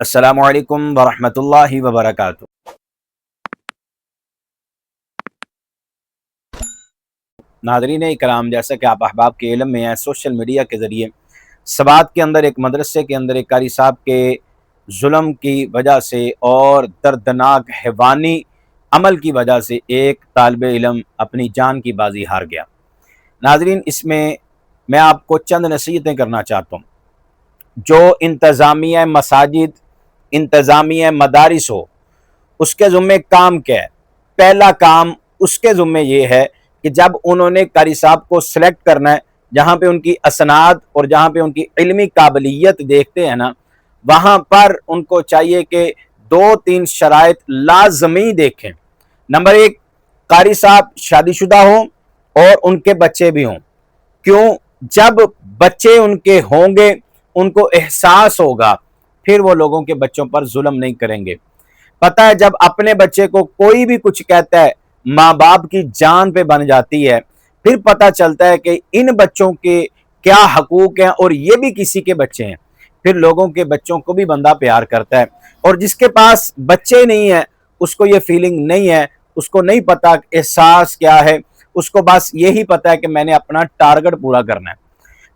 السلام علیکم ورحمۃ اللہ وبرکاتہ۔ ناظرین اکرام، جیسا کہ آپ احباب کے علم میں ہیں، سوشل میڈیا کے ذریعے سوات کے اندر ایک مدرسے کے اندر ایک قاری صاحب کے ظلم کی وجہ سے اور دردناک حیوانی عمل کی وجہ سے ایک طالب علم اپنی جان کی بازی ہار گیا۔ ناظرین، اس میں آپ کو چند نصیحتیں کرنا چاہتا ہوں۔ جو انتظامیہ مساجد، انتظامیہ مدارس ہو، اس کے ذمہ کام کیا ہے؟ پہلا کام اس کے ذمہ یہ ہے کہ جب انہوں نے قاری صاحب کو سلیکٹ کرنا ہے، جہاں پہ ان کی اسناد اور جہاں پہ ان کی علمی قابلیت دیکھتے ہیں نا، وہاں پر ان کو چاہیے کہ 2-3 شرائط لازمی دیکھیں۔ نمبر 1، قاری صاحب شادی شدہ ہوں اور ان کے بچے بھی ہوں۔ کیوں؟ جب بچے ان کے ہوں گے، ان کو احساس ہوگا، پھر وہ لوگوں کے بچوں پر ظلم نہیں کریں گے۔ پتہ ہے، جب اپنے بچے کو کوئی بھی کچھ کہتا ہے، ماں باپ کی جان پہ بن جاتی ہے، پھر پتہ چلتا ہے کہ ان بچوں کے کیا حقوق ہیں اور یہ بھی کسی کے بچے ہیں، پھر لوگوں کے بچوں کو بھی بندہ پیار کرتا ہے۔ اور جس کے پاس بچے نہیں ہیں، اس کو یہ فیلنگ نہیں ہے، اس کو نہیں پتا احساس کیا ہے، اس کو بس یہی پتا ہے کہ میں نے اپنا ٹارگٹ پورا کرنا ہے۔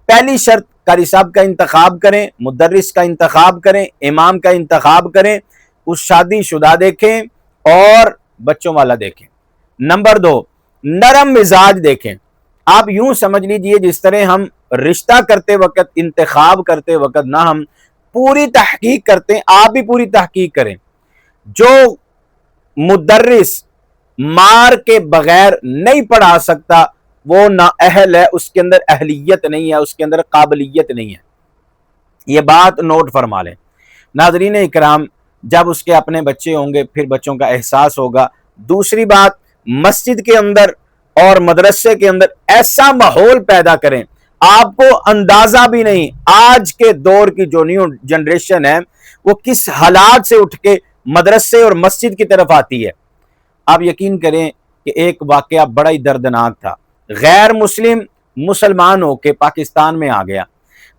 پہلی شرط، قاری صاحب کا انتخاب کریں، مدرس کا انتخاب کریں، امام کا انتخاب کریں، اس شادی شدہ دیکھیں اور بچوں والا دیکھیں۔ نمبر 2، نرم مزاج دیکھیں۔ آپ یوں سمجھ لیجئے جس طرح ہم رشتہ کرتے وقت، انتخاب کرتے وقت نہ ہم پوری تحقیق کرتے ہیں، آپ بھی پوری تحقیق کریں۔ جو مدرس مار کے بغیر نہیں پڑھا سکتا، وہ نااہل ہے، اس کے اندر اہلیت نہیں ہے، اس کے اندر قابلیت نہیں ہے۔ یہ بات نوٹ فرما لیں۔ ناظرین اکرام، جب اس کے اپنے بچے ہوں گے، پھر بچوں کا احساس ہوگا۔ دوسری بات، مسجد کے اندر اور مدرسے کے اندر ایسا ماحول پیدا کریں، آپ کو اندازہ بھی نہیں آج کے دور کی جو نیو جنریشن ہے وہ کس حالات سے اٹھ کے مدرسے اور مسجد کی طرف آتی ہے۔ آپ یقین کریں کہ ایک واقعہ بڑا ہی دردناک تھا۔ غیر مسلم مسلمان ہو کے پاکستان میں آ گیا۔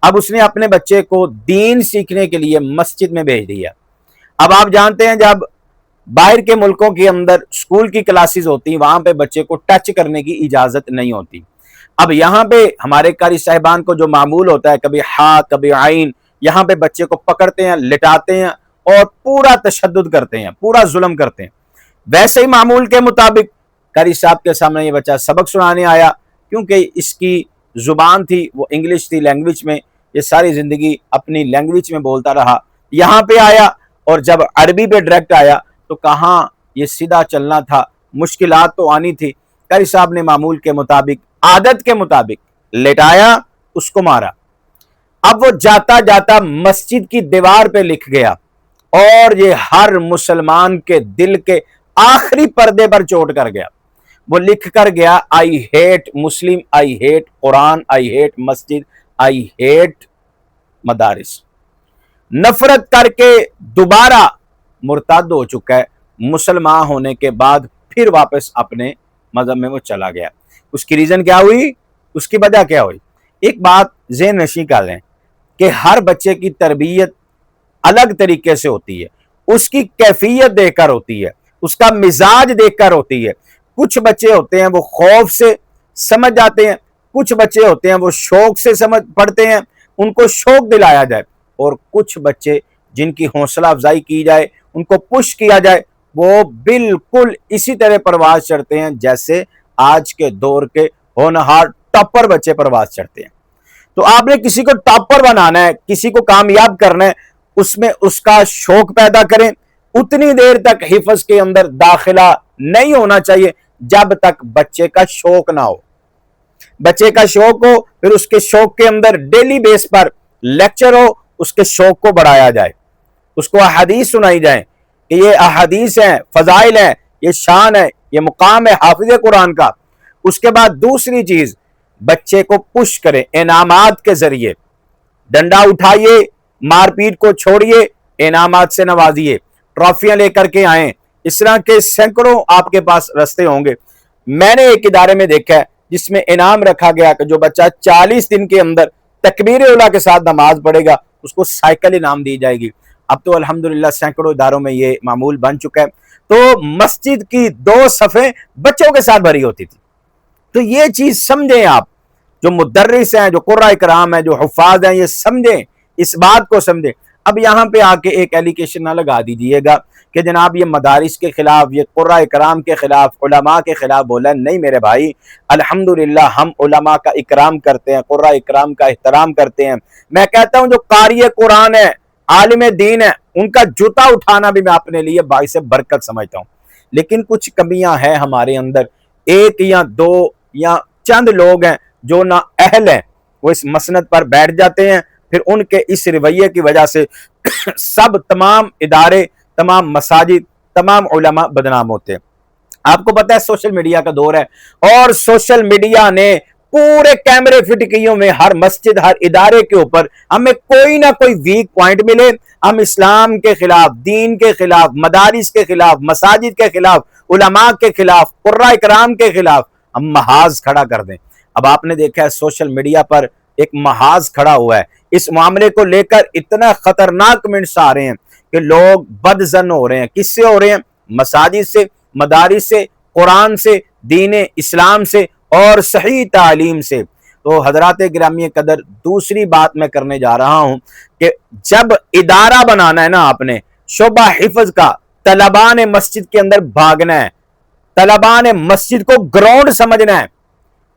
اب اس نے اپنے بچے کو دین سیکھنے کے لیے مسجد میں بھیج دیا۔ اب آپ جانتے ہیں، جب باہر کے ملکوں کے اندر اسکول کی کلاسز ہوتی، وہاں پہ بچے کو ٹچ کرنے کی اجازت نہیں ہوتی۔ اب یہاں پہ ہمارے قاری صاحبان کو جو معمول ہوتا ہے، کبھی ہاں کبھی عین، یہاں پہ بچے کو پکڑتے ہیں، لٹاتے ہیں اور پورا تشدد کرتے ہیں، پورا ظلم کرتے ہیں۔ ویسے ہی معمول کے مطابق قاری صاحب کے سامنے یہ بچہ سبق سنانے آیا، کیونکہ اس کی زبان تھی وہ انگلش تھی، لینگویج میں یہ ساری زندگی اپنی لینگویج میں بولتا رہا۔ یہاں پہ آیا اور جب عربی پہ ڈائریکٹ آیا تو کہاں یہ سیدھا چلنا تھا، مشکلات تو آنی تھی۔ قاری صاحب نے معمول کے مطابق، عادت کے مطابق لٹایا، اس کو مارا۔ اب وہ جاتا جاتا مسجد کی دیوار پہ لکھ گیا، اور یہ ہر مسلمان کے دل کے آخری پردے پر چوٹ کر گیا۔ وہ لکھ کر گیا، I hate Muslim, I hate Quran, I hate Masjid, I hate مدارس۔ نفرت کر کے دوبارہ مرتد ہو چکا ہے۔ مسلمان ہونے کے بعد پھر واپس اپنے مذہب میں وہ چلا گیا۔ اس کی ریزن کیا ہوئی؟ اس کی وجہ کیا ہوئی؟ ایک بات ذہن نشین کر لیں کہ ہر بچے کی تربیت الگ طریقے سے ہوتی ہے، اس کی کیفیت دیکھ کر ہوتی ہے، اس کا مزاج دیکھ کر ہوتی ہے۔ کچھ بچے ہوتے ہیں وہ خوف سے سمجھ جاتے ہیں، کچھ بچے ہوتے ہیں وہ شوق سے سمجھ پڑھتے ہیں، ان کو شوق دلایا جائے، اور کچھ بچے جن کی حوصلہ افزائی کی جائے، ان کو پش کیا جائے، وہ بالکل اسی طرح پرواز چڑھتے ہیں جیسے آج کے دور کے ہونہار ٹاپر بچے پرواز چڑھتے ہیں۔ تو آپ نے کسی کو ٹاپر بنانا ہے، کسی کو کامیاب کرنا ہے، اس میں اس کا شوق پیدا کریں۔ اتنی دیر تک حفظ کے اندر داخلہ نہیں ہونا چاہیے جب تک بچے کا شوق نہ ہو۔ بچے کا شوق ہو، پھر اس کے شوق کے اندر ڈیلی بیس پر لیکچر ہو، اس کے شوق کو بڑھایا جائے، اس کو احادیث سنائی جائیں کہ یہ احادیث ہیں، فضائل ہیں، یہ شان ہے، یہ مقام ہے حافظ قرآن کا۔ اس کے بعد دوسری چیز، بچے کو پش کریں انعامات کے ذریعے۔ ڈنڈا اٹھائیے، مار پیٹ کو چھوڑیے، انعامات سے نوازیے، ٹرافیاں لے کر کے آئیں۔ اس طرح کے سینکڑوں آپ کے پاس رستے ہوں گے۔ میں نے ایک ادارے میں دیکھا ہے جس میں انعام رکھا گیا کہ جو بچہ 40 دن کے اندر تکبیر اولیٰ کے ساتھ نماز پڑھے گا، اس کو سائیکل انعام دی جائے گی۔ اب تو الحمدللہ سینکڑوں اداروں میں یہ معمول بن چکا ہے۔ تو مسجد کی 2 صفیں بچوں کے ساتھ بھری ہوتی تھی۔ تو یہ چیز سمجھیں آپ، جو مدرس ہیں، جو قراء کرام ہیں، جو حفاظ ہیں، یہ سمجھیں، اس بات کو سمجھیں۔ اب یہاں پہ آ کے ایک ایلیگیشن نہ لگا دیجیے گا کہ جناب یہ مدارس کے خلاف، یہ قراء کرام کے خلاف، علماء کے خلاف بولا ہے۔ نہیں میرے بھائی، الحمدللہ ہم علماء کا اکرام کرتے ہیں، قراء کرام کا احترام کرتے ہیں۔ میں کہتا ہوں جو قاری قرآن ہے، عالم دین ہے، ان کا جوتا اٹھانا بھی میں اپنے لیے باعث برکت سمجھتا ہوں۔ لیکن کچھ کمیاں ہیں ہمارے اندر، ایک یا دو یا چند لوگ ہیں جو نا اہل ہیں، وہ اس مسند پر بیٹھ جاتے ہیں، پھر ان کے اس رویے کی وجہ سے سب تمام ادارے، تمام مساجد، تمام علماء بدنام ہوتے ہیں۔ آپ کو پتا ہے سوشل میڈیا کا دور ہے، اور سوشل میڈیا نے پورے کیمرے فٹ کیوں میں ہر مسجد، ہر ادارے کے اوپر ہمیں کوئی نہ کوئی ویک پوائنٹ ملے، ہم اسلام کے خلاف، دین کے خلاف، مدارس کے خلاف، مساجد کے خلاف، علماء کے خلاف، قراء کرام کے خلاف ہم محاذ کھڑا کر دیں۔ اب آپ نے دیکھا ہے سوشل میڈیا پر ایک محاذ کھڑا ہوا ہے، اس معاملے کو لے کر اتنا خطرناک کمنٹس آ رہے ہیں کہ لوگ بدظن ہو رہے ہیں۔ کس سے ہو رہے ہیں؟ مساجد سے، مدارس سے، قرآن سے، دین اسلام سے اور صحیح تعلیم سے۔ تو حضرات گرامی قدر، دوسری بات میں کرنے جا رہا ہوں کہ جب ادارہ بنانا ہے نا آپ نے شعبہ حفظ کا، طلباء نے مسجد کے اندر بھاگنا ہے، طلباء نے مسجد کو گراؤنڈ سمجھنا ہے،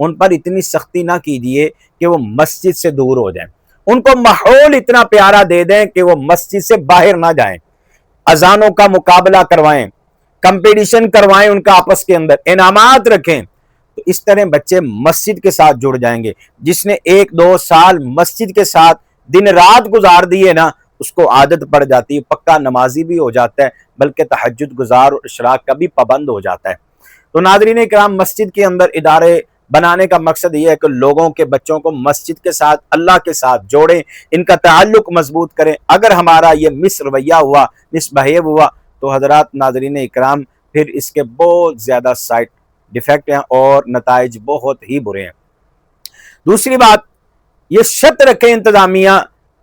ان پر اتنی سختی نہ کیجیے کہ وہ مسجد سے دور ہو جائیں، ان کو ماحول اتنا پیارا دے دیں کہ وہ مسجد سے باہر نہ جائیں، اذانوں کا مقابلہ کروائیں، کمپٹیشن کروائیں، ان کا آپس کے اندر انعامات رکھیں، تو اس طرح بچے مسجد کے ساتھ جڑ جائیں گے۔ جس نے 1-2 سال مسجد کے ساتھ دن رات گزار دیے نا، اس کو عادت پڑ جاتی ہے، پکا نمازی بھی ہو جاتا ہے، بلکہ تہجد گزار اور اشراق کا بھی پابند ہو جاتا ہے۔ تو ناظرین کرام، مسجد کے اندر ادارے بنانے کا مقصد یہ ہے کہ لوگوں کے بچوں کو مسجد کے ساتھ، اللہ کے ساتھ جوڑیں، ان کا تعلق مضبوط کریں۔ اگر ہمارا یہ مس رویہ ہوا، مس بہیو ہوا، تو حضرات ناظرین اکرام پھر اس کے بہت زیادہ سائڈ ڈیفیکٹ ہیں اور نتائج بہت ہی برے ہیں۔ دوسری بات، یہ شرط رکھیں انتظامیہ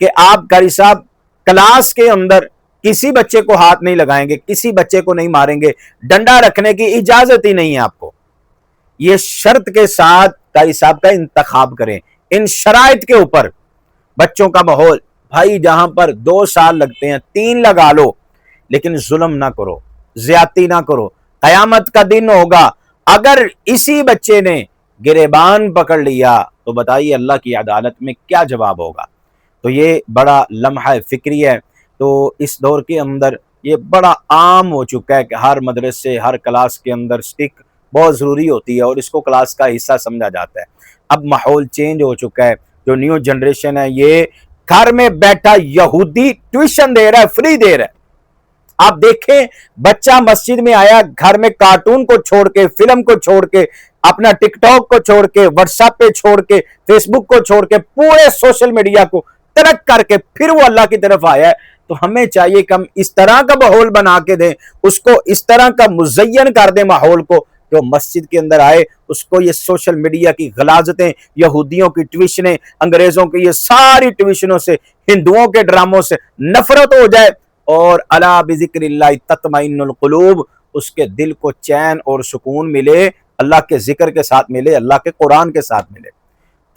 کہ آپ قاری صاحب کلاس کے اندر کسی بچے کو ہاتھ نہیں لگائیں گے، کسی بچے کو نہیں ماریں گے، ڈنڈا رکھنے کی اجازت ہی نہیں ہے آپ کو۔ یہ شرط کے ساتھ قاری صاحب کا انتخاب کریں، ان شرائط کے اوپر بچوں کا ماحول۔ بھائی جہاں پر 2 سال لگتے ہیں 3 لگا لو، لیکن ظلم نہ کرو، زیادتی نہ کرو۔ قیامت کا دن ہوگا، اگر اسی بچے نے گریبان پکڑ لیا تو بتائیے اللہ کی عدالت میں کیا جواب ہوگا۔ تو یہ بڑا لمحہ فکری ہے۔ تو اس دور کے اندر یہ بڑا عام ہو چکا ہے کہ ہر مدرسے، ہر کلاس کے اندر سٹک بہت ضروری ہوتی ہے اور اس کو کلاس کا حصہ سمجھا جاتا ہے۔ اب ماحول چینج ہو چکا ہے، جو نیو جنریشن ہے یہ گھر میں بیٹھا یہودی ٹیوشن دے رہا ہے، فری دے رہا ہے۔ آپ دیکھیں بچہ مسجد میں آیا، گھر میں کارٹون کو چھوڑ کے، فلم کو چھوڑ کے، اپنا ٹک ٹاک کو چھوڑ کے، واٹس ایپ پہ چھوڑ کے، فیس بک کو چھوڑ کے، پورے سوشل میڈیا کو ترک کر کے پھر وہ اللہ کی طرف آیا ہے۔ تو ہمیں چاہیے کہ ہم اس طرح کا ماحول بنا کے دیں، اس کو اس طرح کا مزین کر دیں ماحول کو کہ وہ مسجد کے اندر آئے، اس کو یہ سوشل میڈیا کی غلاظتیں، یہودیوں کی ٹیوشنیں، انگریزوں کی یہ ساری ٹیوشنوں سے، ہندوؤں کے ڈراموں سے نفرت ہو جائے، اور الا بذکر اللہ تطمئن القلوب، اس کے دل کو چین اور سکون ملے، اللہ کے ذکر کے ساتھ ملے، اللہ کے قرآن کے ساتھ ملے۔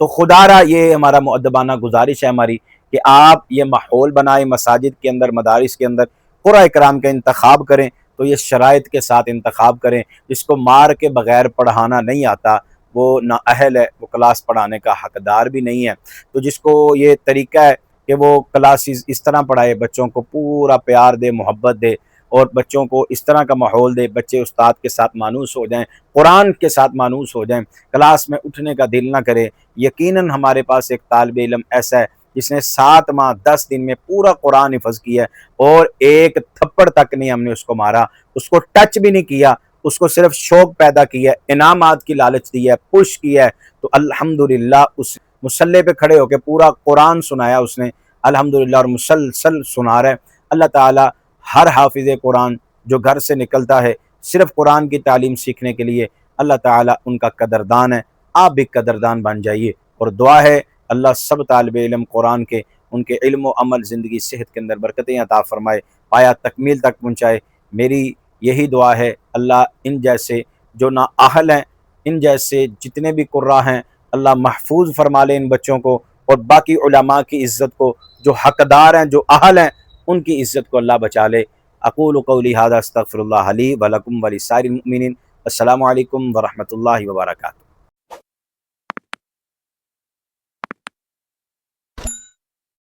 تو خدا را یہ ہمارا مؤدبانہ گزارش ہے ہماری کہ آپ یہ ماحول بنائیں، مساجد کے اندر، مدارس کے اندر قراء کرام کا انتخاب کریں، تو یہ شرائط کے ساتھ انتخاب کریں۔ جس کو مار کے بغیر پڑھانا نہیں آتا وہ نا اہل ہے، وہ کلاس پڑھانے کا حقدار بھی نہیں ہے۔ تو جس کو یہ طریقہ ہے کہ وہ کلاسز اس طرح پڑھائے، بچوں کو پورا پیار دے، محبت دے، اور بچوں کو اس طرح کا ماحول دے، بچے استاد کے ساتھ مانوس ہو جائیں، قرآن کے ساتھ مانوس ہو جائیں، کلاس میں اٹھنے کا دل نہ کرے۔ یقیناً ہمارے پاس ایک طالب علم ایسا ہے جس نے 7 ماہ 10 دن میں پورا قرآن حفظ کیا ہے، اور ایک تھپڑ تک نہیں ہم نے اس کو مارا، اس کو ٹچ بھی نہیں کیا، اس کو صرف شوق پیدا کیا ہے، انعامات کی لالچ دی ہے، پش کیا ہے۔ تو الحمدللہ اس مصلی پہ کھڑے ہو کے پورا قرآن سنایا اس نے، الحمدللہ، اور مسلسل سنا رہا ہے۔ اللہ تعالی ہر حافظ قرآن جو گھر سے نکلتا ہے صرف قرآن کی تعلیم سیکھنے کے لیے، اللہ تعالی ان کا قدردان ہے۔ آپ بھی قدردان بن جائیے، اور دعا ہے اللہ سب طالب علم قرآن کے ان کے علم و عمل زندگی صحت کے اندر برکتیں عطا فرمائے، پایا تکمیل تک پہنچائے۔ میری یہی دعا ہے، اللہ ان جیسے جو نااہل ہیں، ان جیسے جتنے بھی قرہ ہیں، اللہ محفوظ فرما لے ان بچوں کو، اور باقی علماء کی عزت کو، جو حقدار ہیں، جو اہل ہیں، ان کی عزت کو اللہ بچا لے۔ اقول قولی ھذا استغفر اللہ لی ولکم ولسائر المؤمنین۔ السلام علیکم ورحمۃ اللہ وبرکاتہ۔